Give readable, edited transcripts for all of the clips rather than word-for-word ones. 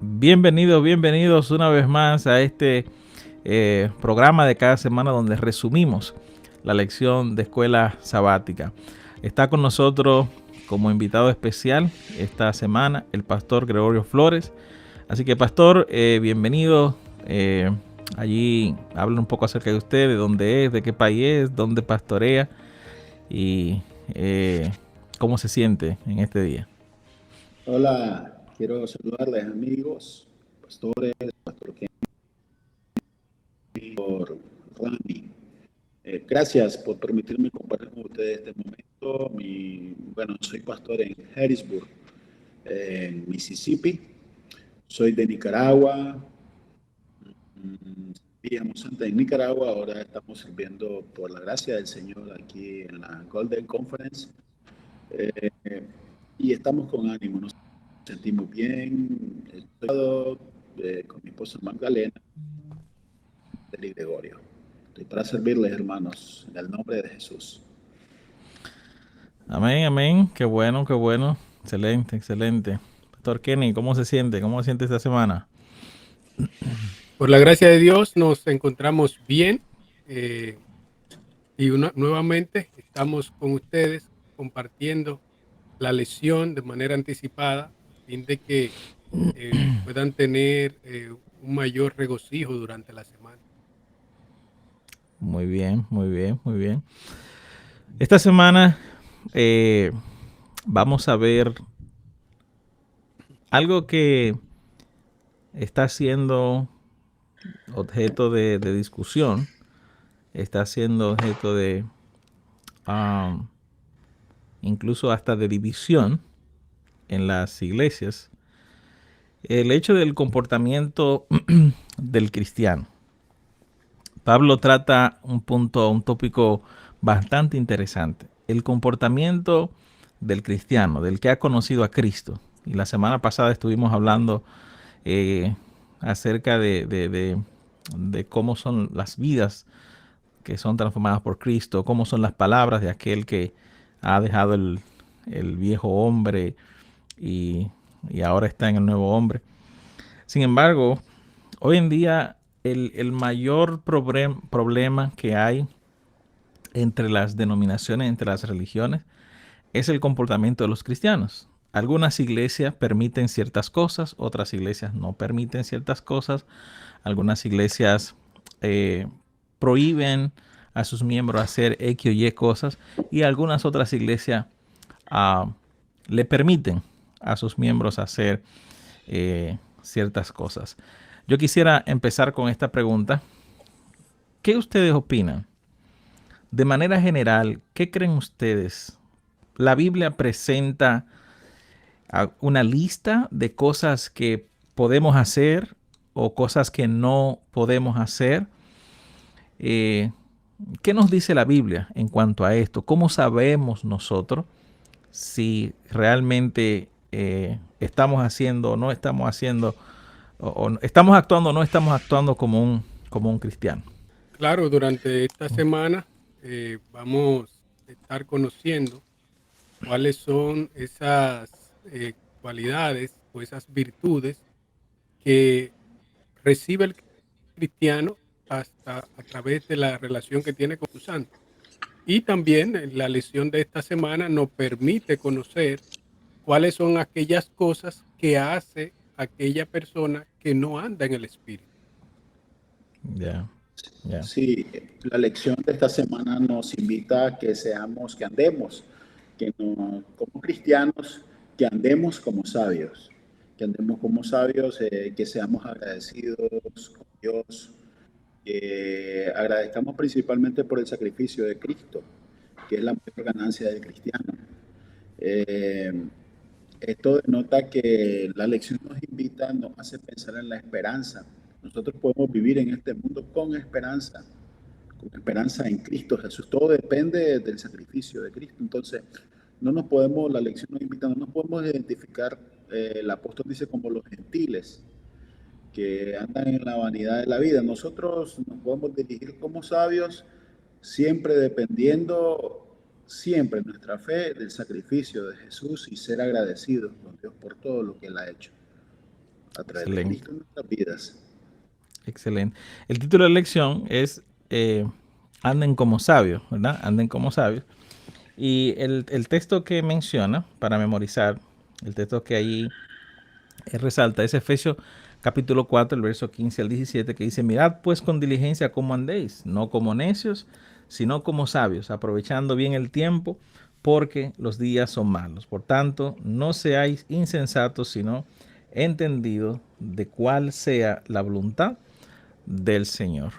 Bienvenidos, bienvenidos una vez más a este programa de cada semana donde resumimos la lección de escuela sabática. Está con nosotros como invitado especial esta semana el pastor Gregorio Flores. Así que pastor, bienvenido. Allí habla un poco acerca de usted, de dónde es, de qué país es, dónde pastorea y cómo se siente en este día. Hola, quiero saludarles amigos, pastores, pastor Kenny, por Randy. Gracias por permitirme compartir con ustedes este momento. Soy pastor en Harrisburg, en Mississippi. Soy de Nicaragua. Vivíamos antes en Nicaragua, ahora estamos sirviendo por la gracia del Señor aquí en la Golden Conference. Eh, y estamos con ánimo, nos sentimos bien. Estoy con mi esposa Magdalena y Gregorio. Estoy para servirles, hermanos, en el nombre de Jesús. Amén, amén. Qué bueno, qué bueno. Excelente, excelente. Pastor Kenny, ¿cómo se siente? ¿Cómo se siente esta semana? Por la gracia de Dios nos encontramos bien nuevamente estamos con ustedes compartiendo la lección de manera anticipada a fin de que puedan tener un mayor regocijo durante la semana. Muy bien, muy bien, muy bien. Esta semana eh, vamos a ver algo que está siendo objeto de discusión, está siendo objeto de um, incluso hasta de división en las iglesias, el hecho del comportamiento del cristiano. Pablo trata un tópico bastante interesante, el comportamiento del cristiano, del que ha conocido a Cristo. Y la semana pasada estuvimos hablando eh, acerca de cómo son las vidas que son transformadas por Cristo, cómo son las palabras de aquel que ha dejado el viejo hombre y, y ahora está en el nuevo hombre. Sin embargo, hoy en día el mayor problema que hay entre las denominaciones, entre las religiones, es el comportamiento de los cristianos. Algunas iglesias permiten ciertas cosas, otras iglesias no permiten ciertas cosas. Algunas iglesias eh, prohíben a sus miembros hacer X o Y cosas y algunas otras iglesias uh, le permiten a sus miembros hacer ciertas cosas. Yo quisiera empezar con esta pregunta. ¿Qué ustedes opinan? De manera general, ¿qué creen ustedes? ¿La Biblia presenta una lista de cosas que podemos hacer o cosas que no podemos hacer? Eh, ¿Qué nos dice la Biblia en cuanto a esto? ¿Cómo sabemos nosotros si realmente estamos haciendo o no estamos haciendo, o estamos actuando o no estamos actuando como un cristiano? Claro, durante esta semana vamos a estar conociendo cuáles son esas cualidades o esas virtudes que recibe el cristiano hasta a través de la relación que tiene con su santo. Y también la lección de esta semana nos permite conocer cuáles son aquellas cosas que hace aquella persona que no anda en el espíritu. Ya, yeah, ya. Yeah. Sí, la lección de esta semana nos invita a que seamos, que andemos, como cristianos, que andemos como sabios, que seamos agradecidos con Dios, que agradezcamos principalmente por el sacrificio de Cristo, que es la mayor ganancia del cristiano. Eh, Esto denota que la lección nos hace pensar en la esperanza. Nosotros podemos vivir en este mundo con esperanza en Cristo Jesús. Todo depende del sacrificio de Cristo. Entonces, la lección nos invita, no nos podemos identificar, el apóstol dice, como los gentiles que andan en la vanidad de la vida. Nosotros nos podemos dirigir como sabios, siempre dependiendo, siempre nuestra fe del sacrificio de Jesús y ser agradecidos con Dios por todo lo que Él ha hecho. a través de Excelente, Cristo en nuestras vidas. excelente. El título de la lección es Anden como sabios, ¿verdad? Anden como sabios. Y el texto que menciona para memorizar, el texto que ahí resalta es Efesios capítulo 4, el verso 15 al 17, que dice: mirad pues con diligencia cómo andéis, no como necios, sino como sabios, aprovechando bien el tiempo, porque los días son malos. Por tanto, no seáis insensatos, sino entendidos de cuál sea la voluntad del Señor.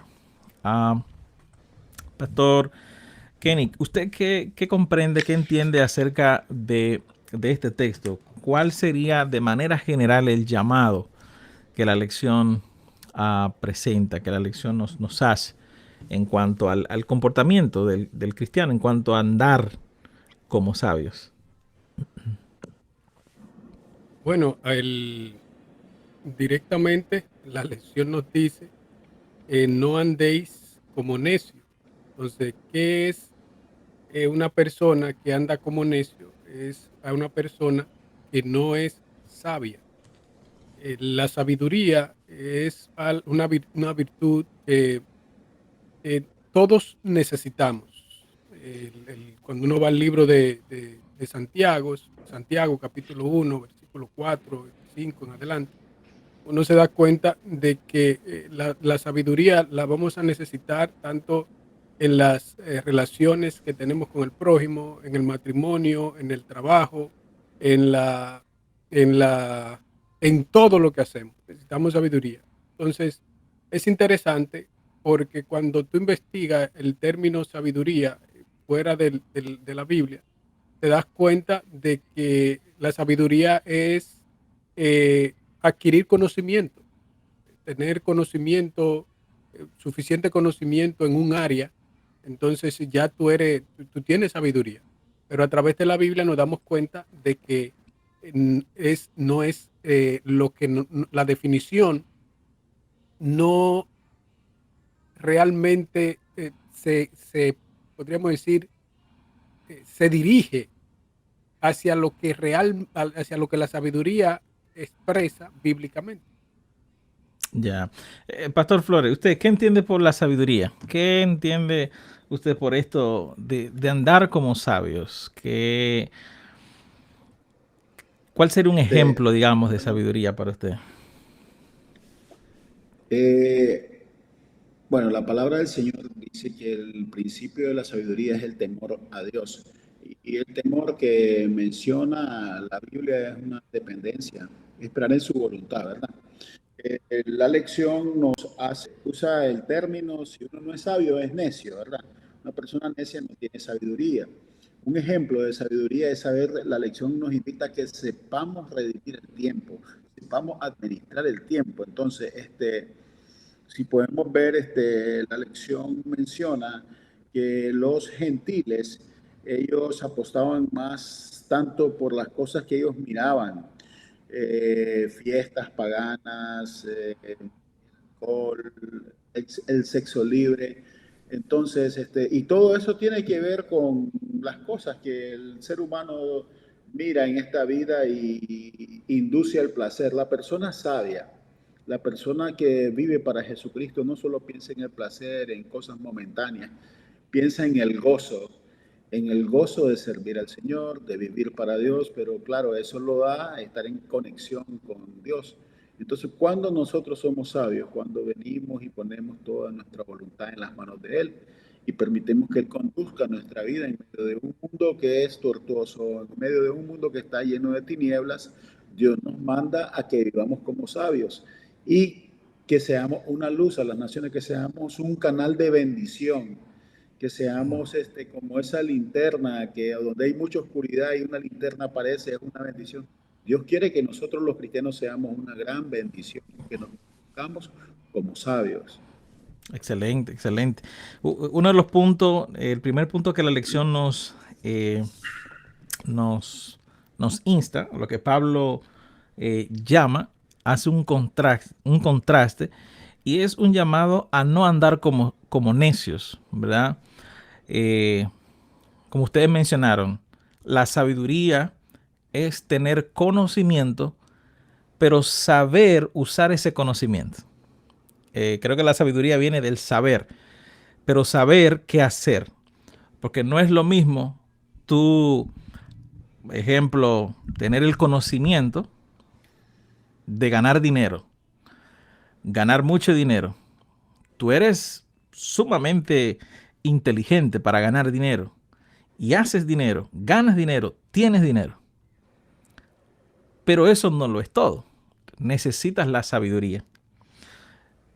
Pastor Kenny, ¿usted qué comprende, qué entiende acerca de este texto? ¿Cuál sería de manera general el llamado que la lección presenta, que la lección nos hace en cuanto al comportamiento del cristiano, en cuanto a andar como sabios? Bueno, directamente la lección nos dice, no andéis como necios. Entonces, ¿qué es una persona que anda como necio? Es a una persona que no es sabia. La sabiduría es una virtud que todos necesitamos. Cuando uno va al libro de Santiago, Santiago capítulo 1, versículo 4, 5 en adelante, uno se da cuenta de que la sabiduría la vamos a necesitar tanto en las relaciones que tenemos con el prójimo, en el matrimonio, en el trabajo, en la, en la, en todo lo que hacemos. Necesitamos sabiduría. Entonces, es interesante porque cuando tú investigas el término sabiduría fuera de la Biblia, te das cuenta de que la sabiduría es adquirir conocimiento, tener conocimiento, suficiente conocimiento en un área. Entonces ya tú tienes sabiduría. Pero a través de la Biblia nos damos cuenta de que no es lo que la definición no realmente podríamos decir, se dirige hacia lo que la sabiduría expresa bíblicamente. Ya. Pastor Flores, ¿usted qué entiende por la sabiduría? ¿Qué entiende usted por esto de andar como sabios? ¿Cuál sería un De, ejemplo, digamos, de bueno, sabiduría para usted? eh, bueno, la palabra del Señor dice que el principio de la sabiduría es el temor a Dios. Y el temor que menciona la Biblia es una dependencia, esperar en su voluntad, ¿verdad? La lección nos usa el término: si uno no es sabio, es necio, ¿verdad? Una persona necia no tiene sabiduría. Un ejemplo de sabiduría es saber, la lección nos invita a que sepamos redimirir el tiempo, sepamos administrar el tiempo. Entonces, si podemos ver, la lección menciona que los gentiles, ellos apostaban más tanto por las cosas que ellos miraban, fiestas paganas, alcohol, el sexo libre. Entonces, y todo eso tiene que ver con las cosas que el ser humano mira en esta vida y induce al placer. La persona sabia, la persona que vive para Jesucristo, no solo piensa en el placer, en cosas momentáneas, piensa en el gozo de servir al Señor, de vivir para Dios, pero claro, eso lo da a estar en conexión con Dios. Entonces, cuando nosotros somos sabios, cuando venimos y ponemos toda nuestra voluntad en las manos de Él y permitimos que Él conduzca nuestra vida en medio de un mundo que es tortuoso, en medio de un mundo que está lleno de tinieblas, Dios nos manda a que vivamos como sabios y que seamos una luz a las naciones, que seamos un canal de bendición, que seamos como esa linterna, que donde hay mucha oscuridad y una linterna aparece, es una bendición. Dios quiere que nosotros los cristianos seamos una gran bendición, que nos buscamos como sabios. Excelente, excelente. Uno de los puntos, el primer punto que la lección eh, nos insta, lo que Pablo llama, hace un contraste y es un llamado a no andar como necios, ¿verdad? Eh, Como ustedes mencionaron, la sabiduría es tener conocimiento, pero saber usar ese conocimiento. Creo que la sabiduría viene del saber, pero saber qué hacer. Porque no es lo mismo tú, ejemplo, tener el conocimiento de ganar dinero, ganar mucho dinero. Tú eres sumamente inteligente para ganar dinero y haces dinero, ganas dinero, tienes dinero. Pero eso no lo es todo. Necesitas la sabiduría.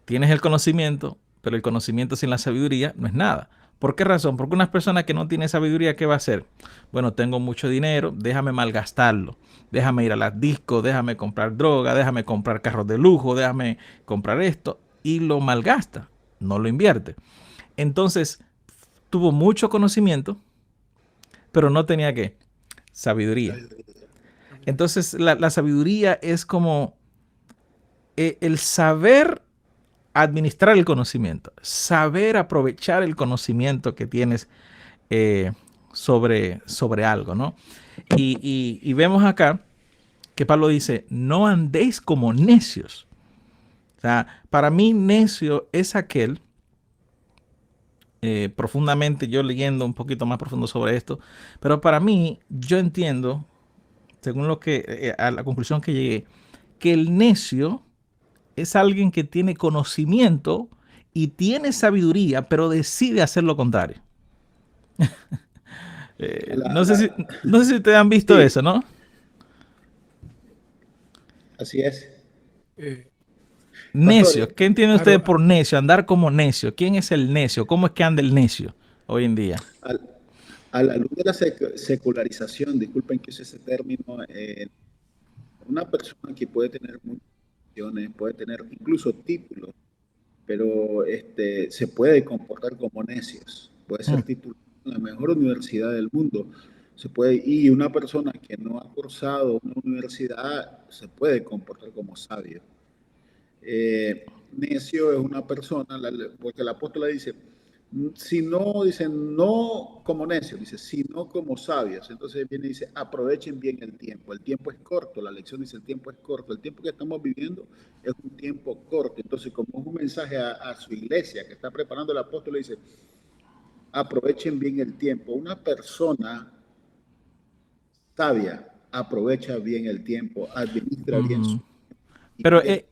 Tienes el conocimiento, pero el conocimiento sin la sabiduría no es nada. ¿Por qué razón? Porque una persona que no tiene sabiduría, ¿qué va a hacer? Bueno, tengo mucho dinero, déjame malgastarlo. Déjame ir a las discos, déjame comprar droga, déjame comprar carros de lujo, déjame comprar esto. Y lo malgasta, no lo invierte. Entonces, tuvo mucho conocimiento, pero no tenía ¿qué? Sabiduría. Entonces, la sabiduría es como el saber administrar el conocimiento, saber aprovechar el conocimiento que tienes sobre algo, ¿no? Y vemos acá que Pablo dice, no andéis como necios. O sea, para mí necio es aquel, profundamente yo leyendo un poquito más profundo sobre esto, pero para mí yo entiendo, según lo que, a la conclusión que llegué, que el necio es alguien que tiene conocimiento y tiene sabiduría, pero decide hacer lo contrario. La- No sé si, la- no sé si ustedes han visto sí, eso, ¿no? así es. Eh, Pastor, Necio. ¿Qué entienden ustedes claro, por necio? Andar como necio. ¿Quién es el necio? ¿Cómo es que anda el necio hoy en día? al- a la luz de la secularización, disculpen que use ese término, una persona que puede tener muchas opciones, puede tener incluso títulos, pero se puede comportar como necios, puede ser Mm, titulado en la mejor universidad del mundo, y una persona que no ha cursado una universidad se puede comportar como sabio. Necio es una persona, porque el apóstol dice, si no, dice, no como necios, dice, sino como sabios. Entonces viene y dice, aprovechen bien el tiempo es corto, la lección dice, el tiempo es corto, el tiempo que estamos viviendo es un tiempo corto. Entonces, como es un mensaje a su iglesia que está preparando el apóstol, le dice, aprovechen bien el tiempo. Una persona sabia aprovecha bien el tiempo, administra bien su ujú. tiempo y Pero vive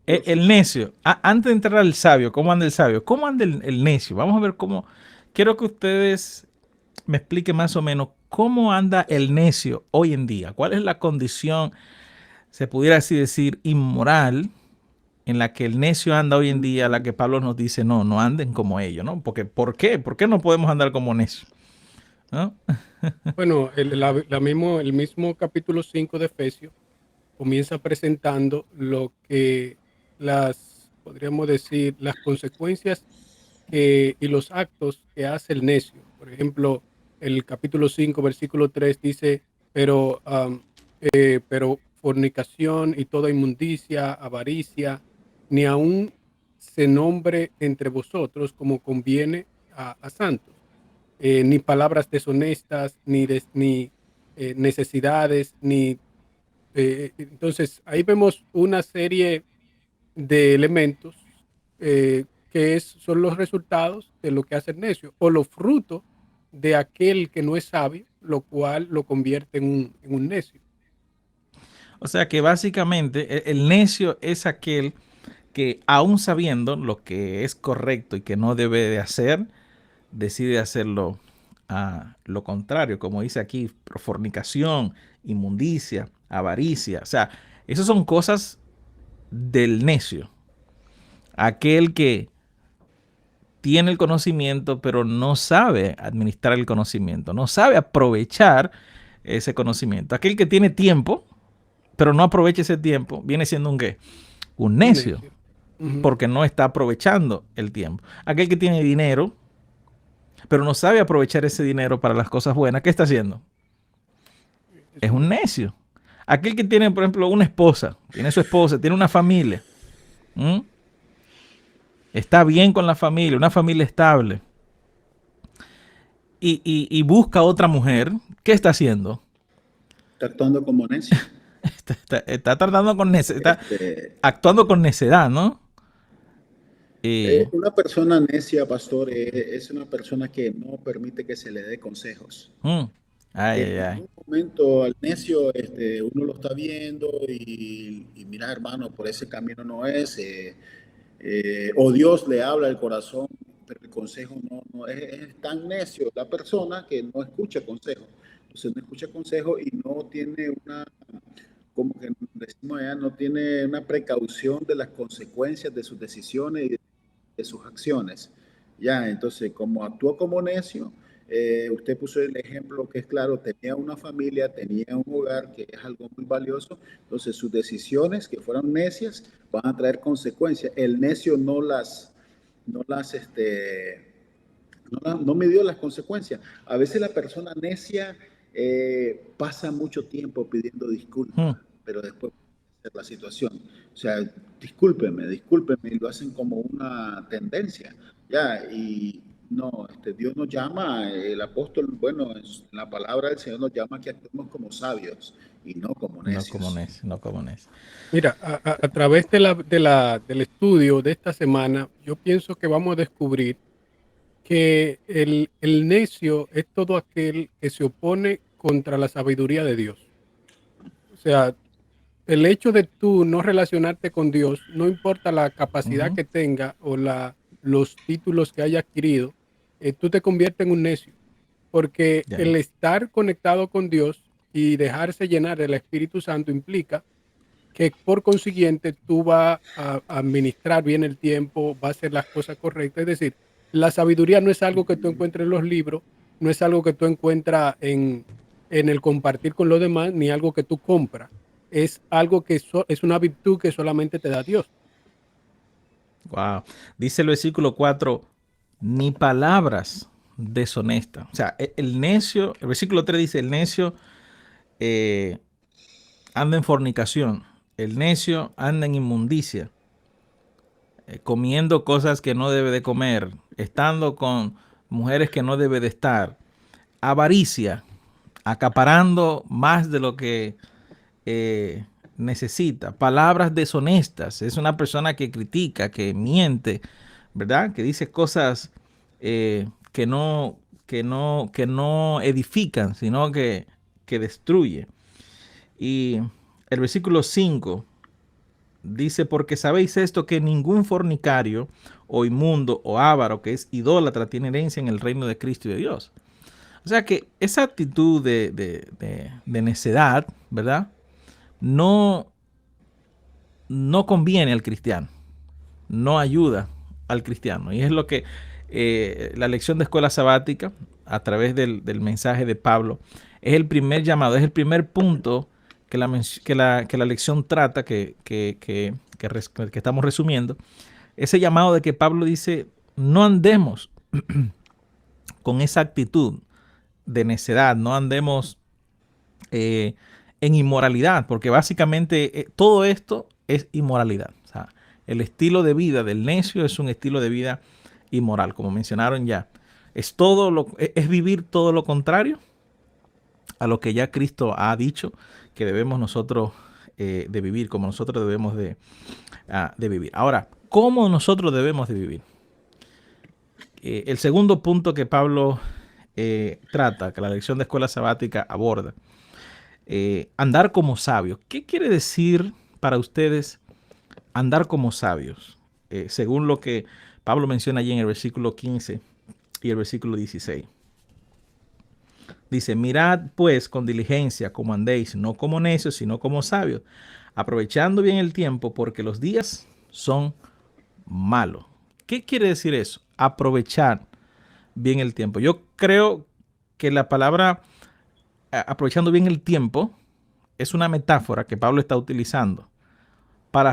el recursos. necio, antes de entrar al sabio, ¿cómo anda el sabio? ¿Cómo anda el necio? Vamos a ver cómo. Quiero que ustedes me expliquen más o menos cómo anda el necio hoy en día. ¿Cuál es la condición, se pudiera así decir, inmoral en la que el necio anda hoy en día, la que Pablo nos dice, no, no anden como ellos, ¿no? Porque, ¿por qué? ¿Por qué no podemos andar como necio? ¿No? bueno, el mismo capítulo 5 de Efesios comienza presentando lo que podríamos decir, las consecuencias y los actos que hace el necio. Por ejemplo, el capítulo 5 versículo 3 dice, pero fornicación y toda inmundicia, avaricia, ni aun se nombre entre vosotros como conviene a santos, ni palabras deshonestas, ni necesidades, entonces ahí vemos una serie de elementos son los resultados de lo que hace el necio o los frutos de aquel que no es sabio, lo cual lo convierte en un necio. O sea que básicamente el necio es aquel que aún sabiendo lo que es correcto y que no debe de hacer, decide hacerlo a lo contrario, como dice aquí, fornicación, inmundicia, avaricia. O sea, esas son cosas del necio. Aquel que tiene el conocimiento, pero no sabe administrar el conocimiento, no sabe aprovechar ese conocimiento. Aquel que tiene tiempo, pero no aprovecha ese tiempo, viene siendo un qué? Un Un necio, necio. Ujú. porque no está aprovechando el tiempo. Aquel que tiene dinero, pero no sabe aprovechar ese dinero para las cosas buenas, ¿qué está haciendo? Es Es un un necio. necio. Aquel que tiene, por ejemplo, una esposa, tiene su esposa, tiene una familia, ¿m? Está bien con la familia, una familia estable, y busca otra mujer, ¿qué está haciendo? Está actuando como necio. Está tratando con necedad, está Este, actuando con necedad, ¿no? una persona necia, pastor, es una persona que no permite que se le dé consejos. Mm, ay, En ay, ay. ningún momento al necio uno lo está viendo y mira, hermano, por ese camino no es. O Dios le habla al corazón, pero el consejo no es tan necio la persona que no escucha consejo. Entonces no escucha consejo y no tiene una, como que decimos allá, no tiene una precaución de las consecuencias de sus decisiones y de sus acciones. Ya, entonces, como actuó como necio, usted puso el ejemplo que es claro, tenía una familia, tenía un hogar, que es algo muy valioso, entonces sus decisiones que fueron necias van a traer consecuencias. El necio no las, no midió las consecuencias. A veces la persona necia pasa mucho tiempo pidiendo Mm, disculpas, pero después de la situación. O sea, discúlpeme, y lo hacen como una tendencia. Ya, y no, Dios nos llama, el apóstol, bueno, en la palabra del Señor nos llama a que actuemos como sabios y no como no como necios. necio, no como necio. Mira, a través del estudio de esta semana, yo pienso que vamos a descubrir que el necio es todo aquel que se opone contra la sabiduría de Dios. O sea, el hecho de tú no relacionarte con Dios, no importa la capacidad Ujú, que tenga o los títulos que haya adquirido, tú te conviertes en un necio, porque ya. el estar conectado con Dios y dejarse llenar del Espíritu Santo implica que por consiguiente tú vas a administrar bien el tiempo, vas a hacer las cosas correctas. Es decir, la sabiduría no es algo que tú encuentres en los libros, no es algo que tú encuentras en el compartir con los demás, ni algo que tú compras. Es algo que es una virtud que solamente te da Dios. Wow. Dice el versículo 4, ni palabras deshonestas. O sea, el necio, el versículo 3 dice, el necio eh, anda en fornicación, el necio anda en inmundicia, comiendo cosas que no debe de comer, estando con mujeres que no debe de estar, avaricia, acaparando más de lo que eh, necesita, palabras deshonestas, es una persona que critica, que miente, ¿verdad? Que dice cosas que no edifican, sino que destruye. Y el versículo 5 dice, porque sabéis esto, que ningún fornicario o inmundo o avaro que es idólatra tiene herencia en el reino de Cristo y de Dios. O sea que esa actitud de necedad, ¿verdad? No, no conviene al cristiano, no ayuda al cristiano. Y es lo que la lección de escuela sabática, a través del mensaje de Pablo, es el primer llamado, es el primer punto que la lección trata, que estamos resumiendo. Ese llamado de que Pablo dice, no andemos con esa actitud de necedad, no andemos eh, en inmoralidad, porque básicamente todo esto es inmoralidad. O sea, el estilo de vida del necio es un estilo de vida inmoral, como mencionaron ya. Es vivir todo lo contrario a lo que ya Cristo ha dicho que debemos nosotros de vivir, como nosotros debemos de vivir. Ahora, ¿cómo nosotros debemos de vivir? El segundo punto que Pablo trata, que la lección de escuela sabática aborda, andar como sabios. ¿Qué quiere decir para ustedes andar como sabios? Según lo que Pablo menciona allí en el versículo 15 y el versículo 16. Dice, mirad pues con diligencia como andéis, no como necios, sino como sabios, aprovechando bien el tiempo, porque los días son malos. ¿Qué quiere decir eso? Aprovechar bien el tiempo. Yo creo que la palabra aprovechando bien el tiempo es una metáfora que Pablo está utilizando para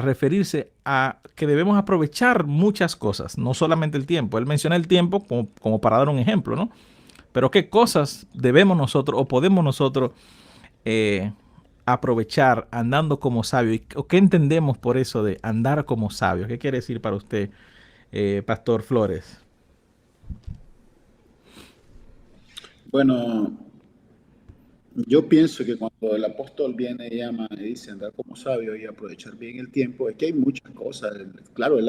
referirse a que debemos aprovechar muchas cosas, no solamente el tiempo. Él menciona el tiempo como para dar un ejemplo, ¿no? Pero qué cosas debemos nosotros o podemos nosotros eh, aprovechar andando como sabios. ¿O qué entendemos por eso de andar como sabios? ¿Qué quiere decir para usted, Pastor Flores? Bueno, Yo pienso que cuando el apóstol viene y llama y dice andar como sabio y aprovechar bien el tiempo, es que hay muchas cosas. Claro, él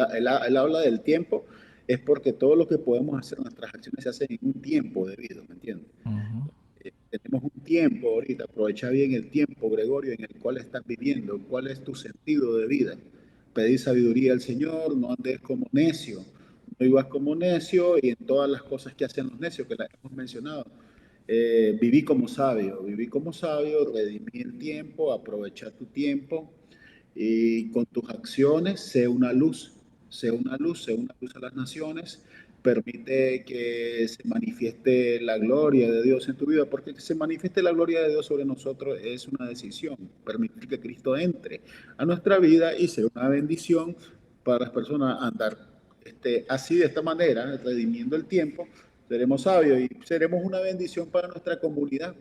habla del tiempo, es porque todo lo que podemos hacer, nuestras acciones se hacen en un tiempo debido, ¿me entiendes? Ujú. Tenemos un tiempo ahorita, aprovecha bien el tiempo, Gregorio, en el cual estás viviendo, cuál es tu sentido de vida. Pedí sabiduría al Señor, no andes como necio, no vivas como necio y en todas las cosas que hacen los necios, que las hemos mencionado. Viví como sabio, redimí el tiempo, aprovecha tu tiempo y con tus acciones sé una luz, sé una luz a las naciones, permite que se manifieste la gloria de Dios en tu vida, porque que se manifieste la gloria de Dios sobre nosotros es una decisión, permitir que Cristo entre a nuestra vida y ser una bendición para las personas andar así de esta manera, redimiendo el tiempo, seremos sabios y seremos una bendición para nuestra Eh, comunidad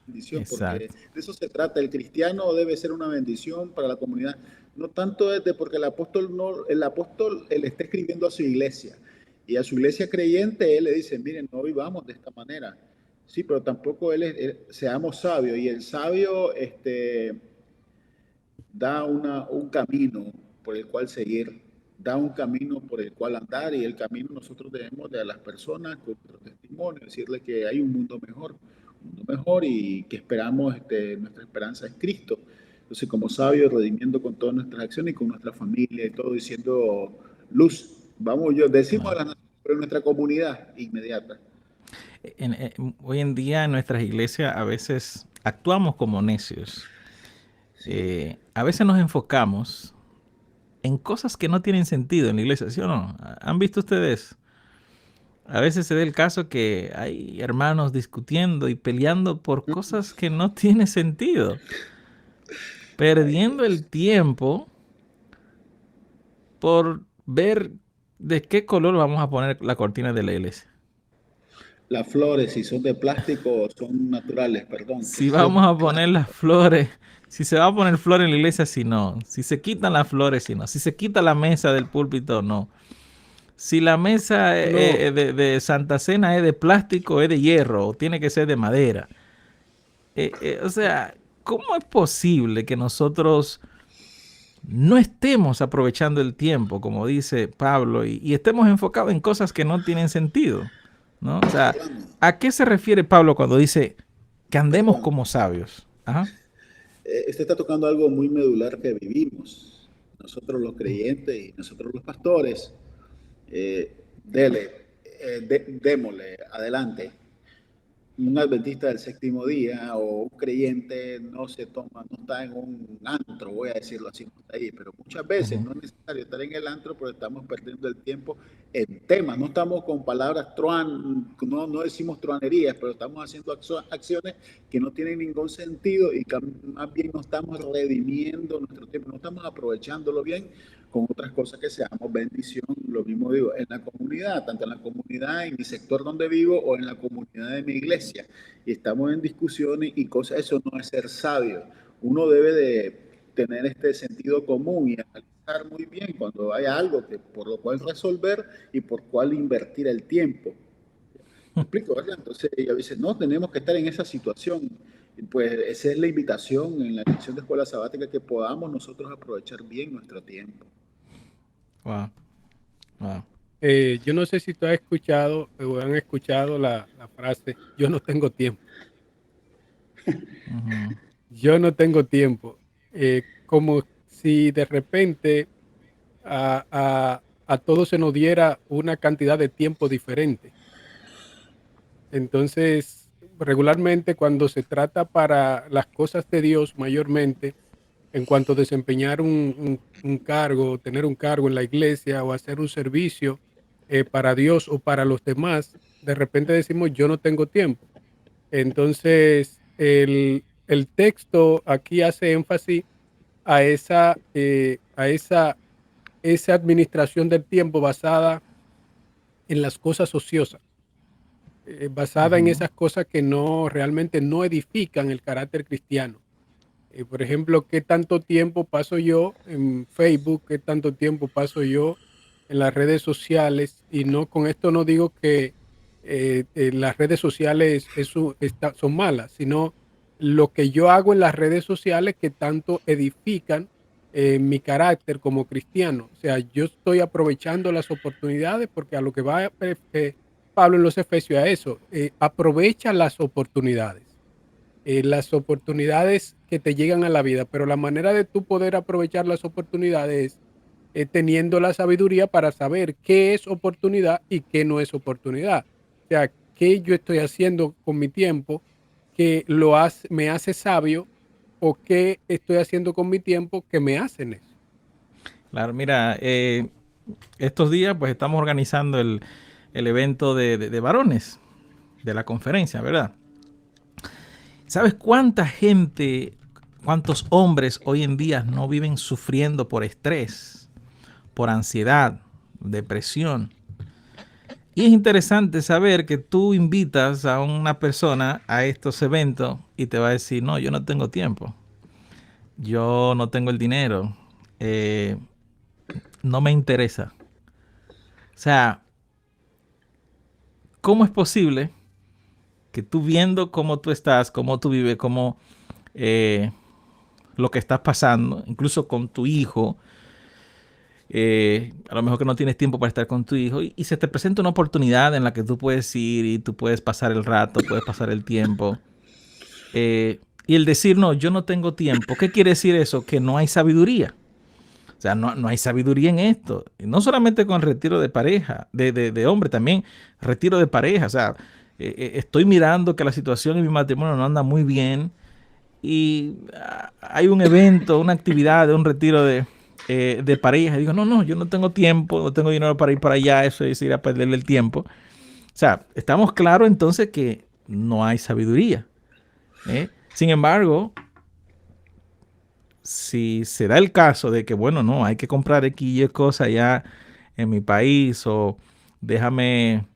bendición, porque Exacto. de eso se trata. El cristiano debe ser una bendición para la comunidad. No tanto es de porque el apóstol él está escribiendo a su iglesia y a su iglesia creyente él le dice, miren, no vivamos de esta manera. Sí, pero tampoco seamos sabios y el sabio da un camino por el cual seguir, da un camino por el cual andar y el camino nosotros debemos de a las personas con nuestro testimonio, decirles que hay un mundo mejor y que esperamos, nuestra esperanza es Cristo. Entonces, como sabios, redimiendo con todas nuestras acciones y con nuestra familia y todo, diciendo luz. Vamos, decimos a Claro. las naciones, pero en nuestra comunidad inmediata. Hoy en día en nuestras iglesias a veces actuamos como necios. Sí. A veces nos enfocamos en cosas que no tienen sentido en la iglesia, ¿sí o no? ¿Han visto ustedes? A veces se da el caso que hay hermanos discutiendo y peleando por cosas que no tienen sentido, Ay, perdiendo el Dios. tiempo por ver de qué color vamos a poner la cortina de la iglesia. Las flores, si son de plástico, son naturales, perdón, que Si son vamos a poner las plásticos. flores, si se va a poner flores en la iglesia, si no. Si se quitan las flores, si no. Si se quita la mesa del púlpito, no. Si la mesa No, de Santa Cena es de plástico, es de hierro, o tiene que ser de madera. O sea, ¿cómo es posible que nosotros no estemos aprovechando el tiempo, como dice Pablo, y estemos enfocados en cosas que no tienen sentido? ¿No? O sea, Hermano, ¿a qué se refiere Pablo cuando dice que andemos perdón, como sabios? Ajá. usted está tocando algo muy medular que vivimos, nosotros los creyentes y nosotros los pastores. Dele, démosle, adelante. Un adventista del séptimo día o un creyente no se toma, no está en un antro, voy a decirlo así, no está ahí, pero muchas veces Ujú. no es necesario estar en el antro, pero estamos perdiendo el tiempo en temas, no estamos con palabras no decimos truanerías, pero estamos haciendo acciones que no tienen ningún sentido y que más bien no estamos redimiendo nuestro tiempo, no estamos aprovechándolo bien con otras cosas que seamos bendición, lo mismo digo, en la comunidad, tanto en la comunidad, en mi sector donde vivo o en la comunidad de mi iglesia. Y estamos en discusiones y cosas, eso no es ser sabio. Uno debe de tener este sentido común y analizar muy bien cuando hay algo que, por lo cual resolver y por cuál invertir el tiempo. ¿Me explico, verdad? Entonces ella dice, no, tenemos que estar en esa situación. Y pues esa es la invitación en la lección de escuela sabática, que podamos nosotros aprovechar bien nuestro tiempo. Wow, wow. yo no sé si tú has escuchado o han escuchado la frase, yo no tengo tiempo, Ujú. yo no tengo tiempo. Como si de repente a todos se nos diera una cantidad de tiempo diferente. Entonces, regularmente cuando se trata para las cosas de Dios, mayormente, en cuanto a desempeñar un cargo, tener un cargo en la iglesia o hacer un servicio para Dios o para los demás, de repente decimos, yo no tengo tiempo. Entonces, el texto aquí hace énfasis esa administración del tiempo basada en las cosas ociosas, basada en Ujú. esas cosas que no realmente no edifican el carácter cristiano. Por ejemplo, ¿qué tanto tiempo paso yo en Facebook? ¿Qué tanto tiempo paso yo en las redes sociales? Y no, con esto no digo las redes sociales son malas, sino lo que yo hago en las redes sociales que tanto edifican mi carácter como cristiano. O sea, yo estoy aprovechando las oportunidades porque a lo que va Pablo en los Efesios a eso, aprovecha las oportunidades que te llegan a la vida, pero la manera de tú poder aprovechar las oportunidades es teniendo la sabiduría para saber qué es oportunidad y qué no es oportunidad. O sea, qué yo estoy haciendo con mi tiempo que me hace sabio o qué estoy haciendo con mi tiempo que me hacen eso. Claro, mira, estos días pues estamos organizando el evento de varones de la conferencia, ¿verdad? ¿Sabes cuánta gente, cuántos hombres hoy en día no viven sufriendo por estrés, por ansiedad, depresión? Y es interesante saber que tú invitas a una persona a estos eventos y te va a decir, no, yo no tengo tiempo, yo no tengo el dinero, eh, no me interesa. O sea, ¿cómo es posible que tú viendo cómo tú estás, cómo tú vives, cómo lo que estás pasando, incluso con tu hijo, a lo mejor que no tienes tiempo para estar con tu hijo y se te presenta una oportunidad en la que tú puedes ir y tú puedes pasar el rato, puedes pasar el tiempo, y el decir, no, yo no tengo tiempo, ¿qué quiere decir eso? Que no hay sabiduría. O sea, no hay sabiduría en esto. Y no solamente con el retiro de pareja, de hombre, también retiro de pareja. O sea, estoy mirando que la situación en mi matrimonio no anda muy bien y hay un evento, una actividad de un retiro de pareja. Y digo, no, yo no tengo tiempo, no tengo dinero para ir para allá, eso es ir a perderle el tiempo. O sea, estamos claros entonces que no hay sabiduría. Sin embargo, si se da el caso de que, bueno, no, hay que comprar X y cosas allá en mi país o déjame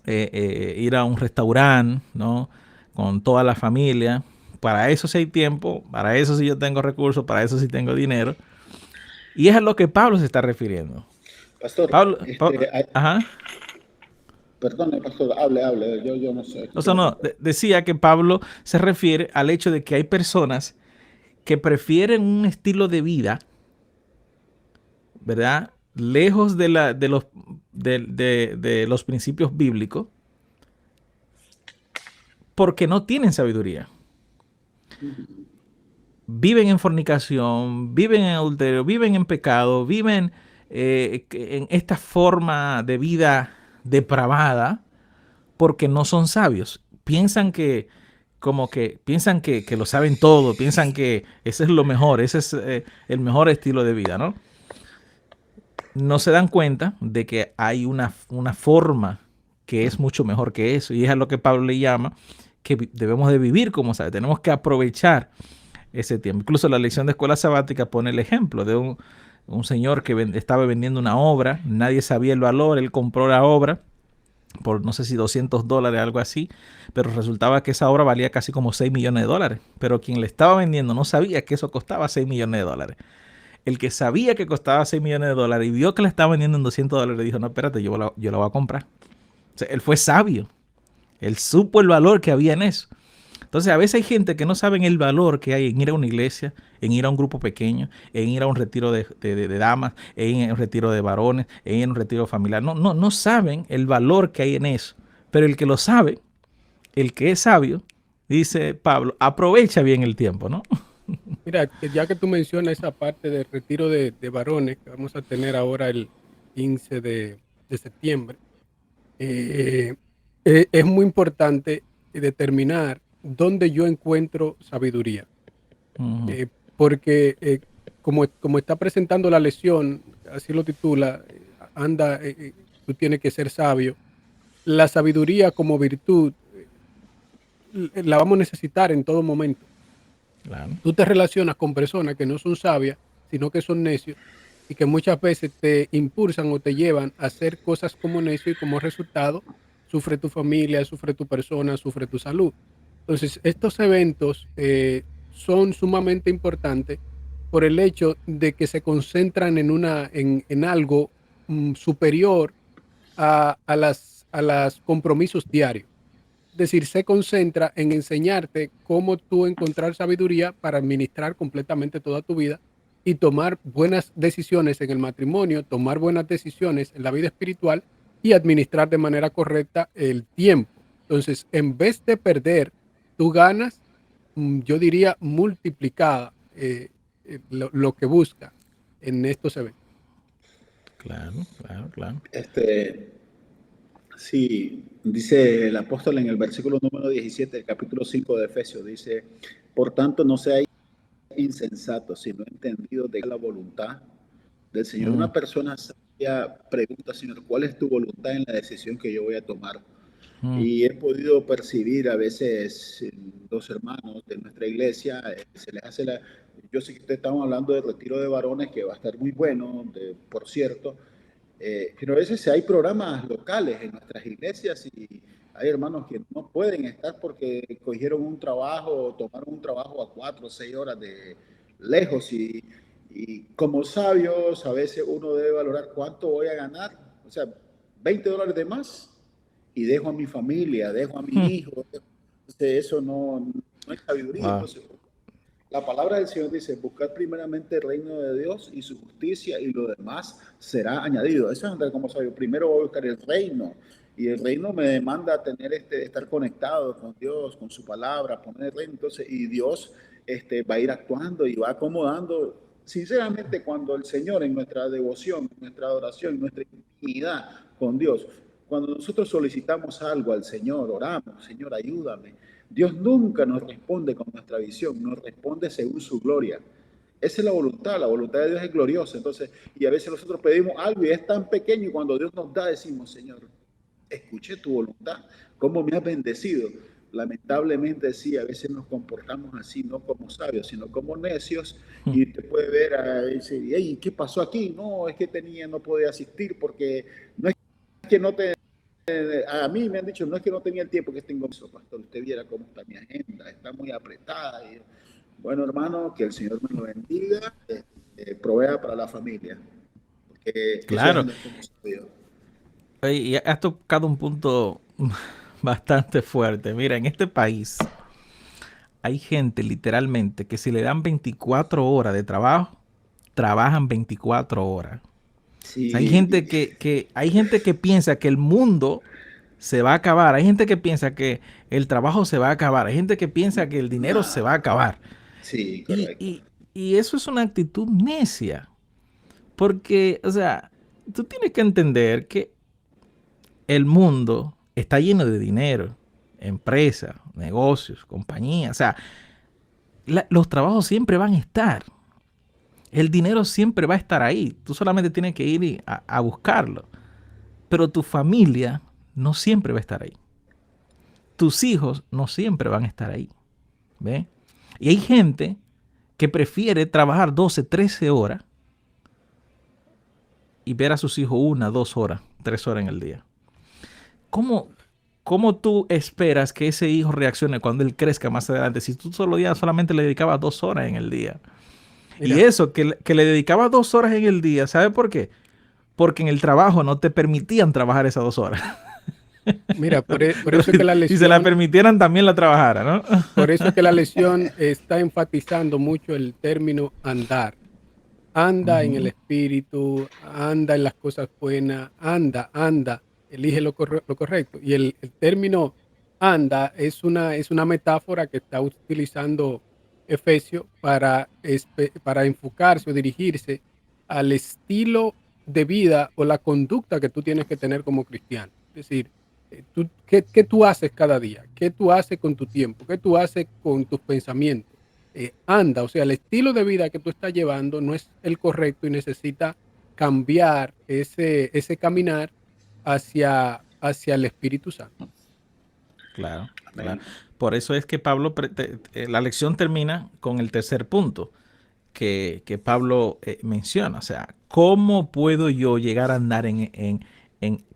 ir a un restaurante, ¿no? Con toda la familia. Para eso sí hay tiempo, para eso sí yo tengo recursos, para eso sí tengo dinero. Y es a lo que Pablo se está refiriendo. Pastor, Ajá. perdone, pastor, hable, yo no sé. O sea, no, decía que Pablo se refiere al hecho de que hay personas que prefieren un estilo de vida, ¿verdad? Lejos de los principios bíblicos, porque no tienen sabiduría. Viven en fornicación, viven en adulterio, viven en pecado, viven en esta forma de vida depravada, porque no son sabios. Piensan que lo saben todo, piensan que ese es lo mejor, ese es el mejor estilo de vida, ¿no? No se dan cuenta de que hay una forma que es mucho mejor que eso. Y es a lo que Pablo le llama que debemos de vivir como sabe. Tenemos que aprovechar ese tiempo. Incluso la lección de escuela sabática pone el ejemplo de un señor que estaba vendiendo una obra. Nadie sabía el valor. Él compró la obra por no sé si $200, algo así. Pero resultaba que esa obra valía casi como $6 millones. Pero quien le estaba vendiendo no sabía que eso costaba $6 millones. El que sabía que costaba $6 millones y vio que la estaba vendiendo en $200, dijo, no, espérate, yo la voy a comprar. O sea, él fue sabio. Él supo el valor que había en eso. Entonces, a veces hay gente que no saben el valor que hay en ir a una iglesia, en ir a un grupo pequeño, en ir a un retiro de damas, en ir a un retiro de varones, en ir a un retiro familiar. No saben el valor que hay en eso. Pero el que lo sabe, el que es sabio, dice Pablo, aprovecha bien el tiempo, ¿no? Mira, ya que tú mencionas esa parte del retiro de varones que vamos a tener ahora el 15 de septiembre, es muy importante determinar dónde yo encuentro sabiduría. Porque como está presentando la lección, así lo titula, tú tienes que ser sabio. La sabiduría como virtud la vamos a necesitar en todo momento. Claro. Tú te relacionas con personas que no son sabias, sino que son necios y que muchas veces te impulsan o te llevan a hacer cosas como necio y como resultado sufre tu familia, sufre tu persona, sufre tu salud. Entonces, estos eventos son sumamente importantes por el hecho de que se concentran en algo superior a a los compromisos diarios. Es decir, se concentra en enseñarte cómo tú encontrar sabiduría para administrar completamente toda tu vida y tomar buenas decisiones en el matrimonio, tomar buenas decisiones en la vida espiritual y administrar de manera correcta el tiempo. Entonces, en vez de perder, tú ganas, yo diría, multiplicada lo que busca en estos eventos. Claro, claro, claro. Sí, dice el apóstol en el versículo número 17 del capítulo 5 de Efesios, dice, por tanto no seáis insensatos, sino entendidos de la voluntad del Señor. Mm, Una persona sabia pregunta, Señor, ¿cuál es tu voluntad en la decisión que yo voy a tomar? mm, Y he podido percibir a veces los hermanos de nuestra iglesia, se les hace la... Yo sé que ustedes estaban hablando del retiro de varones, que va a estar muy bueno, por cierto, pero a veces hay programas locales en nuestras iglesias y hay hermanos que no pueden estar porque cogieron un trabajo o tomaron un trabajo a 4 o 6 horas de lejos y como sabios a veces uno debe valorar cuánto voy a ganar, o sea, $20 de más y dejo a mi familia, dejo a mi mm. hijo, entonces eso no es sabiduría, Wow. entonces la palabra del Señor dice, buscar primeramente el reino de Dios y su justicia y lo demás será añadido. Eso es andar como sabio. Primero voy a buscar el reino y el reino me demanda tener estar conectado con Dios, con su palabra, poner el reino. Entonces, y Dios va a ir actuando y va acomodando. Sinceramente, cuando el Señor en nuestra devoción, en nuestra adoración, en nuestra intimidad con Dios, cuando nosotros solicitamos algo al Señor, oramos, Señor, ayúdame. Dios nunca nos responde con nuestra visión, nos responde según su gloria. Esa es la voluntad de Dios es gloriosa. Entonces, y a veces nosotros pedimos algo y es tan pequeño y cuando Dios nos da decimos, Señor, escuché tu voluntad, cómo me has bendecido. Lamentablemente sí, a veces nos comportamos así, no como sabios, sino como necios y te puede ver a decir, hey, ¿qué pasó aquí? No, es que no podía asistir porque no es que no te a mí me han dicho, no es que no tenía el tiempo que tengo eso, pastor, usted viera cómo está mi agenda, está muy apretada. Y, bueno, hermano, que el Señor me lo bendiga, provea para la familia, porque eso es Claro. andar como sabio. Oye, y has tocado un punto bastante fuerte. Mira, en este país hay gente literalmente que si le dan 24 horas de trabajo, trabajan 24 horas. O sea, Sí, hay gente que piensa que el mundo se va a acabar. Hay gente que piensa que el trabajo se va a acabar. Hay gente que piensa que el dinero se va a nada, acabar. sí, Y, correcto. y, y eso es una actitud necia. Porque, o sea, tú tienes que entender que el mundo está lleno de dinero, empresas, negocios, compañías. O sea, los trabajos siempre van a estar. El dinero siempre va a estar ahí. Tú solamente tienes que ir a buscarlo. Pero tu familia no siempre va a estar ahí. Tus hijos no siempre van a estar ahí. ¿Ve? Y hay gente que prefiere trabajar 12, 13 horas y ver a sus hijos 1, 2 horas, 3 horas en el día. ¿Cómo, ¿Cómo tú esperas que ese hijo reaccione cuando él crezca más adelante si tú solamente le dedicabas 2 horas en el día? Y Mira, eso, que le dedicabas 2 horas en el día, ¿sabe por qué? Porque en el trabajo no te permitían trabajar esas 2 horas. mira, por Pero eso es que la si se la lesión, permitieran, también la trabajara, ¿no? por eso es que la lesión está enfatizando mucho el término andar. Anda en el Ujú. espíritu, anda en las cosas buenas, anda, elige lo correcto. Y el término anda es una metáfora que está utilizando Efesio para enfocarse o dirigirse al estilo de vida o la conducta que tú tienes que tener como cristiano. Es decir, ¿qué tú haces cada día? ¿Qué tú haces con tu tiempo? ¿Qué tú haces con tus pensamientos? Anda, o sea, el estilo de vida que tú estás llevando no es el correcto y necesita cambiar ese caminar hacia el Espíritu Santo. Claro, claro. Amén. Por eso es que Pablo, la lección termina con el tercer punto que Pablo menciona. O sea, ¿cómo puedo yo llegar a andar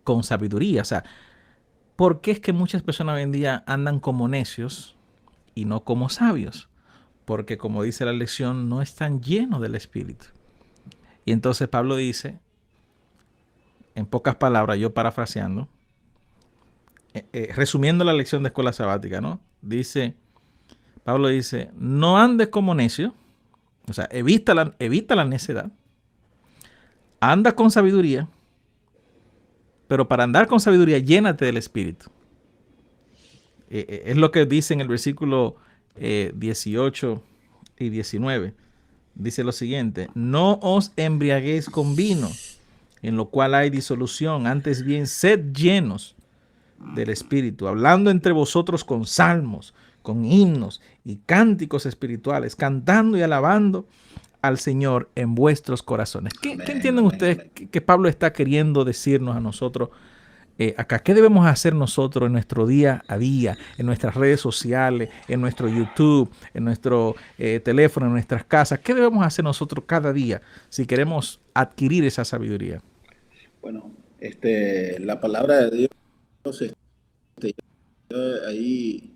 con sabiduría? O sea, ¿por qué es que muchas personas hoy en día andan como necios y no como sabios? Porque como dice la lección, no están llenos del Espíritu. Y entonces Pablo dice, en pocas palabras, yo parafraseando, resumiendo la lección de escuela sabática, ¿no? Pablo dice, no andes como necio, o sea, evita la necedad, anda con sabiduría, pero para andar con sabiduría, llénate del Espíritu. Es lo que dice en el versículo 18 y 19. Dice lo siguiente, no os embriaguéis con vino, en lo cual hay disolución, antes bien sed llenos del Espíritu, hablando entre vosotros con salmos, con himnos y cánticos espirituales, cantando y alabando al Señor en vuestros corazones. ¿Qué entienden ustedes que Pablo está queriendo decirnos a nosotros acá? ¿Qué debemos hacer nosotros en nuestro día a día, en nuestras redes sociales, en nuestro YouTube, en nuestro teléfono, en nuestras casas? ¿Qué debemos hacer nosotros cada día si queremos adquirir esa sabiduría? Bueno, la palabra de Dios, ahí,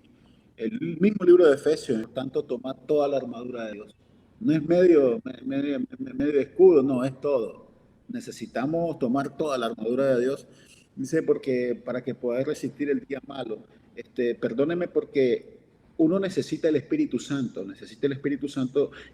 el mismo libro de Efesios, tanto tomar toda la armadura de Dios. No es medio escudo, no, es todo. Necesitamos tomar toda la armadura de Dios. Dice, porque para que podáis resistir el día malo. Perdóneme, porque uno necesita el Espíritu Santo,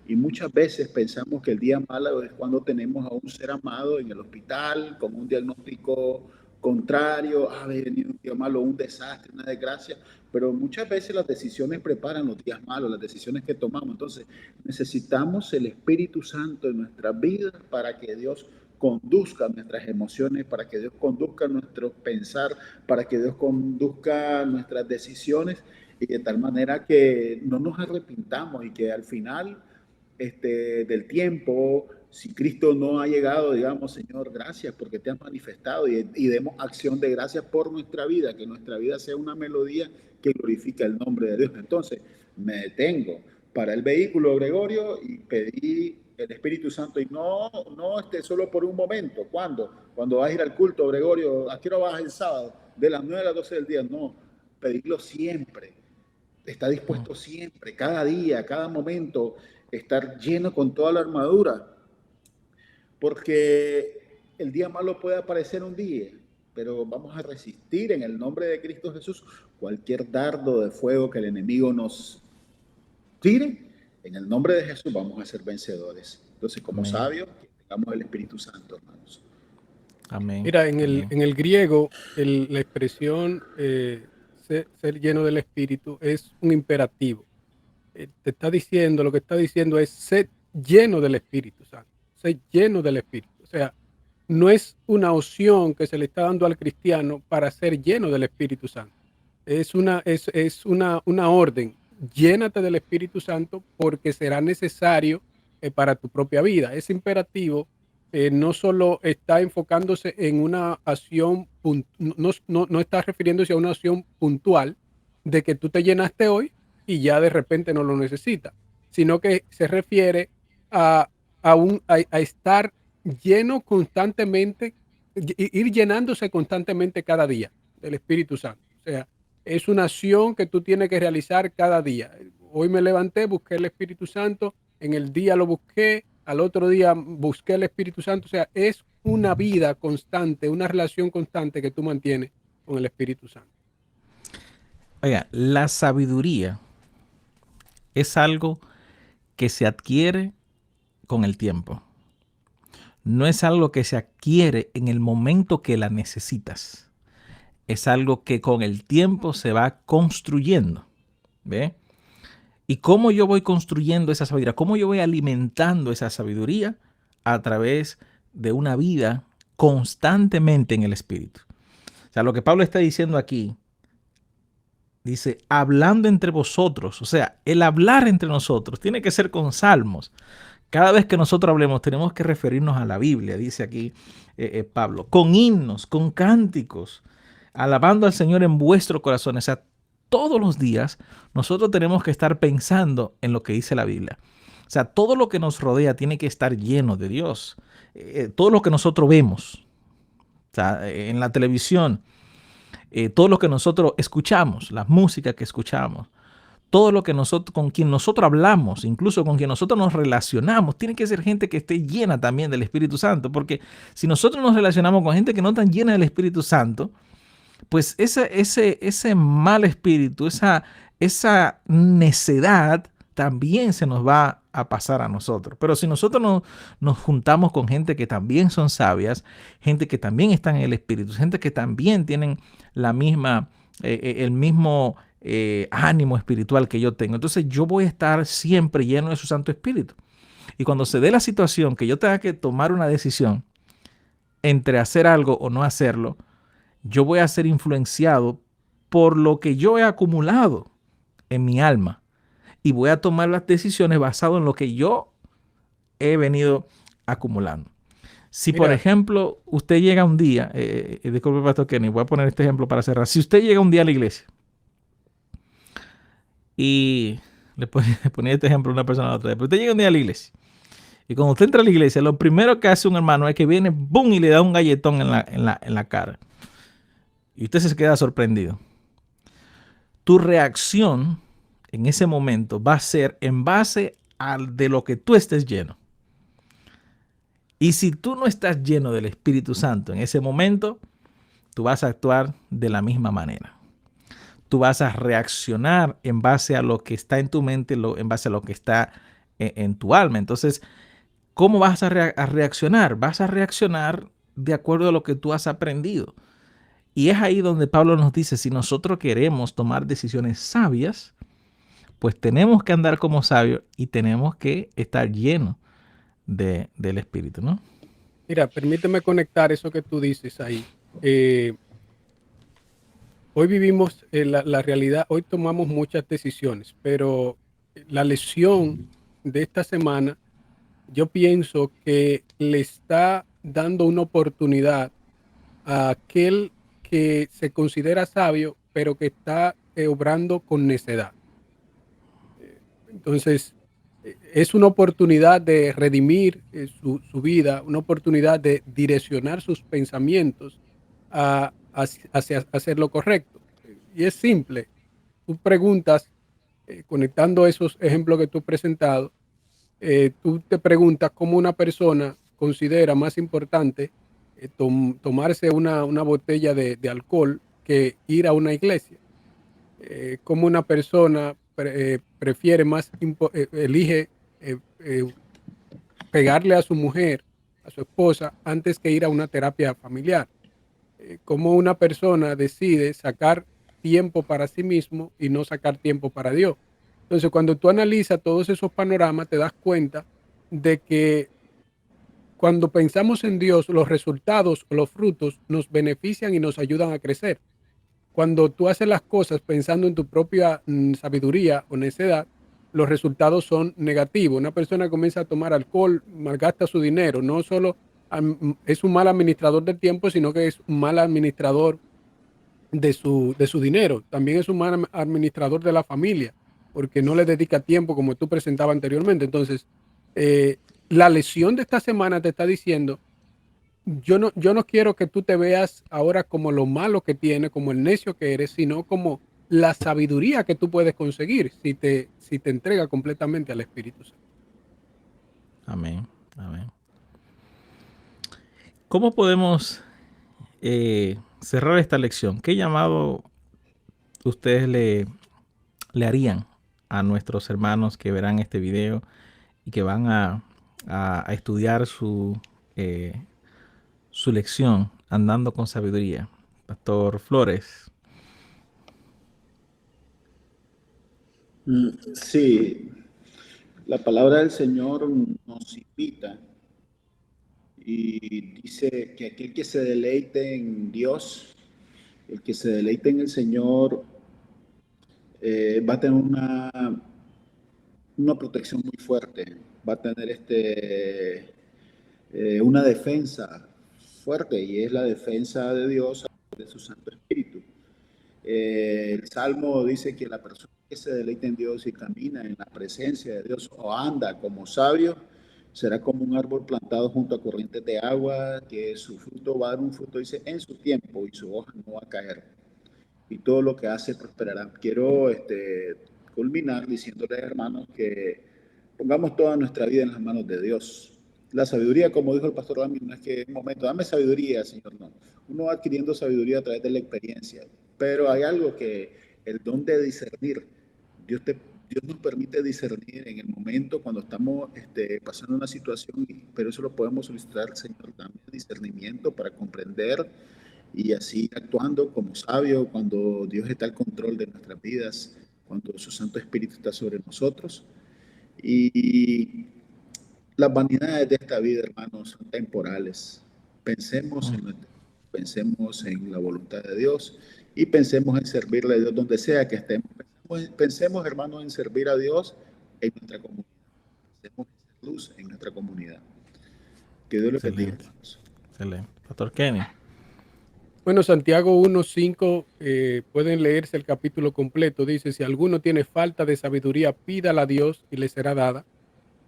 y muchas veces pensamos que el día malo es cuando tenemos a un ser amado en el hospital con un diagnóstico contrario, ha venido un día malo, un desastre, una desgracia, pero muchas veces las decisiones preparan los días malos, las decisiones que tomamos. Entonces necesitamos el Espíritu Santo en nuestras vidas para que Dios conduzca nuestras emociones, para que Dios conduzca nuestro pensar, para que Dios conduzca nuestras decisiones, y de tal manera que no nos arrepintamos y que al final del tiempo, si Cristo no ha llegado, digamos, Señor, gracias porque te has manifestado, y demos acción de gracias por nuestra vida, que nuestra vida sea una melodía que glorifica el nombre de Dios. Entonces, me detengo para el vehículo, Gregorio, y pedí el Espíritu Santo, y no solo por un momento. Cuando vas a ir al culto, Gregorio, ¿a qué hora vas el sábado? De las 9 a las 12 del día. No, pedirlo siempre. Está dispuesto siempre, cada día, cada momento, estar lleno con toda la armadura, porque el día malo puede aparecer un día, pero vamos a resistir en el nombre de Cristo Jesús cualquier dardo de fuego que el enemigo nos tire. En el nombre de Jesús vamos a ser vencedores. Entonces, como sabios, tengamos el Espíritu Santo, hermanos. Amén. Mira, en el griego, la expresión ser lleno del Espíritu es un imperativo. Te está diciendo, lo que está diciendo es ser lleno del Espíritu Santo, ser lleno del Espíritu. O sea, no es una opción que se le está dando al cristiano para ser lleno del Espíritu Santo. Es una orden. Llénate del Espíritu Santo porque será necesario para tu propia vida. Ese imperativo no solo está enfocándose en una acción, no está refiriéndose a una acción puntual de que tú te llenaste hoy y ya de repente no lo necesitas, sino que se refiere a estar lleno constantemente, ir llenándose constantemente cada día del Espíritu Santo. O sea, es una acción que tú tienes que realizar cada día. Hoy me levanté, busqué el Espíritu Santo, en el día lo busqué, al otro día busqué el Espíritu Santo. O sea, es una vida constante, una relación constante que tú mantienes con el Espíritu Santo. Oiga, la sabiduría es algo que se adquiere con el tiempo. No es algo que se adquiere en el momento que la necesitas. Es algo que con el tiempo se va construyendo. ¿Ve? ¿Y cómo yo voy construyendo esa sabiduría? ¿Cómo yo voy alimentando esa sabiduría? A través de una vida constantemente en el Espíritu. O sea, lo que Pablo está diciendo aquí, dice, hablando entre vosotros. O sea, el hablar entre nosotros tiene que ser con salmos. Cada vez que nosotros hablemos tenemos que referirnos a la Biblia, dice aquí Pablo, con himnos, con cánticos, alabando al Señor en vuestro corazón. O sea, todos los días nosotros tenemos que estar pensando en lo que dice la Biblia. O sea, todo lo que nos rodea tiene que estar lleno de Dios. Todo lo que nosotros vemos, o sea, en la televisión, todo lo que nosotros escuchamos, la música que escuchamos, todo lo que con quien nosotros hablamos, incluso con quien nosotros nos relacionamos, tiene que ser gente que esté llena también del Espíritu Santo, porque si nosotros nos relacionamos con gente que no está llena del Espíritu Santo, pues ese mal espíritu, esa necedad también se nos va a pasar a nosotros. Pero si nosotros nos juntamos con gente que también son sabias, gente que también están en el espíritu, gente que también tienen el mismo ánimo espiritual que yo tengo, entonces yo voy a estar siempre lleno de su Santo Espíritu. Y cuando se dé la situación que yo tenga que tomar una decisión entre hacer algo o no hacerlo, yo voy a ser influenciado por lo que yo he acumulado en mi alma y voy a tomar las decisiones basado en lo que yo he venido acumulando. Si, por Mira, ejemplo, usted llega un día, disculpe, Pastor Kenny, voy a poner este ejemplo para cerrar. Si usted llega un día a la iglesia y le ponía este ejemplo a una persona a la otra vez, pero usted llega un día a la iglesia y cuando usted entra a la iglesia, lo primero que hace un hermano es que viene, ¡boom!, y le da un galletón en la cara. Y usted se queda sorprendido. Tu reacción en ese momento va a ser en base de lo que tú estés lleno. Y si tú no estás lleno del Espíritu Santo en ese momento, tú vas a actuar de la misma manera. Tú vas a reaccionar en base a lo que está en tu mente, en base a lo que está en tu alma. Entonces, ¿cómo vas a reaccionar? Vas a reaccionar de acuerdo a lo que tú has aprendido. Y es ahí donde Pablo nos dice, si nosotros queremos tomar decisiones sabias, pues tenemos que andar como sabios y tenemos que estar llenos del Espíritu, ¿no? mira, permíteme conectar eso que tú dices ahí. Eh, Hoy vivimos la realidad, hoy tomamos muchas decisiones, pero la lección de esta semana, yo pienso que le está dando una oportunidad a aquel que se considera sabio, pero que está obrando con necedad. Entonces, es una oportunidad de redimir su vida, una oportunidad de direccionar sus pensamientos hacia hacer lo correcto. Y es simple. Tú preguntas, conectando esos ejemplos que tú has presentado, tú te preguntas cómo una persona considera más importante tomarse una botella de alcohol que ir a una iglesia. Cómo una persona prefiere elige pegarle a su mujer, a su esposa, antes que ir a una terapia familiar. Cómo una persona decide sacar tiempo para sí mismo y no sacar tiempo para Dios. Entonces, cuando tú analizas todos esos panoramas, te das cuenta de que cuando pensamos en Dios, los resultados o los frutos nos benefician y nos ayudan a crecer. Cuando tú haces las cosas pensando en tu propia sabiduría o necedad, los resultados son negativos. Una persona comienza a tomar alcohol, malgasta su dinero, no solo es un mal administrador del tiempo, sino que es un mal administrador de su dinero. También es un mal administrador de la familia, porque no le dedica tiempo como tú presentabas anteriormente. Entonces, la lección de esta semana te está diciendo, yo no quiero que tú te veas ahora como lo malo que tienes, como el necio que eres, sino como la sabiduría que tú puedes conseguir si te entrega completamente al Espíritu Santo. Amén. Amén. ¿Cómo podemos cerrar esta lección? ¿Qué llamado ustedes le harían a nuestros hermanos que verán este video y que van a estudiar su lección andando con sabiduría? Pastor Flores. Sí, la palabra del Señor nos invita y dice que aquel que se deleite en Dios, el que se deleite en el Señor, va a tener una protección muy fuerte, va a tener una defensa fuerte, y es la defensa de Dios, de su Santo Espíritu. El Salmo dice que la persona que se deleita en Dios y camina en la presencia de Dios o anda como sabio, será como un árbol plantado junto a corrientes de agua, que su fruto va a dar un fruto, dice, en su tiempo, y su hoja no va a caer, y todo lo que hace prosperará. Quiero culminar diciéndoles, hermanos, que pongamos toda nuestra vida en las manos de Dios. La sabiduría, como dijo el pastor Rami, no es que en un momento, dame sabiduría, Señor, no. Uno va adquiriendo sabiduría a través de la experiencia, pero hay algo que el don de discernir, Dios nos permite discernir en el momento cuando estamos pasando una situación, pero eso lo podemos solicitar, Señor, dame discernimiento para comprender y así actuando como sabio cuando Dios está al control de nuestras vidas, cuando su Santo Espíritu está sobre nosotros. Y las vanidades de esta vida, hermanos, son temporales. Pensemos en la voluntad de Dios y pensemos en servirle a Dios donde sea que estemos. Pensemos, hermanos, en servir a Dios en nuestra comunidad. Pensemos en ser luz en nuestra comunidad. Que Dios les bendiga, Excelente, hermanos. excelente. Pastor Kenny. Bueno, Santiago 1:5, pueden leerse el capítulo completo. Dice, si alguno tiene falta de sabiduría, pídala a Dios y le será dada,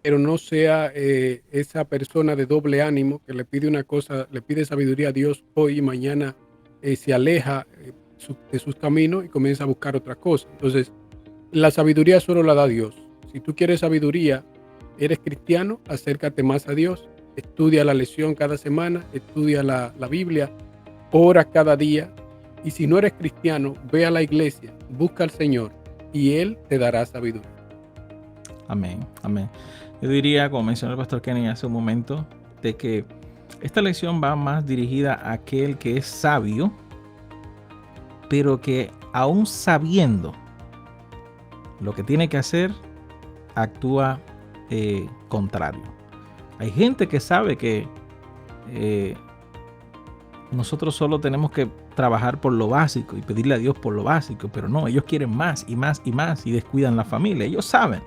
pero no sea esa persona de doble ánimo que le pide una cosa, le pide sabiduría a Dios hoy y mañana se aleja de sus caminos y comienza a buscar otra cosa. Entonces, la sabiduría solo la da Dios. Si tú quieres sabiduría, eres cristiano, acércate más a Dios, estudia la lección cada semana, estudia la Biblia, ora cada día, y si no eres cristiano, ve a la iglesia, busca al Señor y Él te dará sabiduría. Amén, amén. Yo diría, como mencionó el pastor Kenny hace un momento, de que esta lección va más dirigida a aquel que es sabio, pero que aún sabiendo lo que tiene que hacer, actúa contrario. Hay gente que sabe que nosotros solo tenemos que trabajar por lo básico y pedirle a Dios por lo básico, pero no, ellos quieren más y más y más y descuidan la familia. Ellos saben,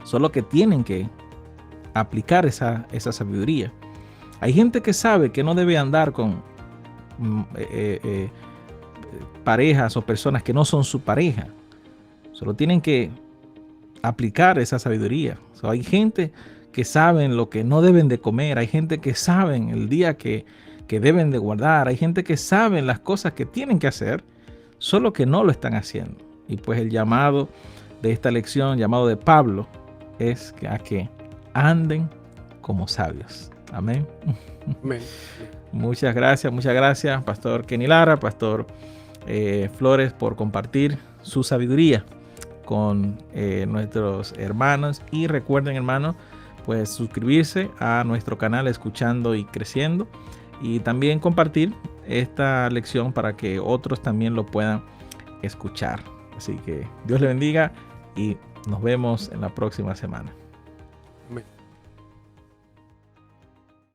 solo que tienen que aplicar esa sabiduría. Hay gente que sabe que no debe andar con parejas o personas que no son su pareja. Solo tienen que aplicar esa sabiduría. Hay gente que saben lo que no deben de comer. Hay gente que saben el día que deben de guardar. Hay gente que saben las cosas que tienen que hacer, solo que no lo están haciendo. Y pues el llamado de esta lección, llamado de Pablo, es a que anden como sabios. Amén. Amén. Muchas gracias, Pastor Kenny Lara, Pastor Flores, por compartir su sabiduría con nuestros hermanos. Y recuerden, hermanos, pues suscribirse a nuestro canal Escuchando y Creciendo, y también compartir esta lección para que otros también lo puedan escuchar. Así que Dios le bendiga y nos vemos en la próxima semana.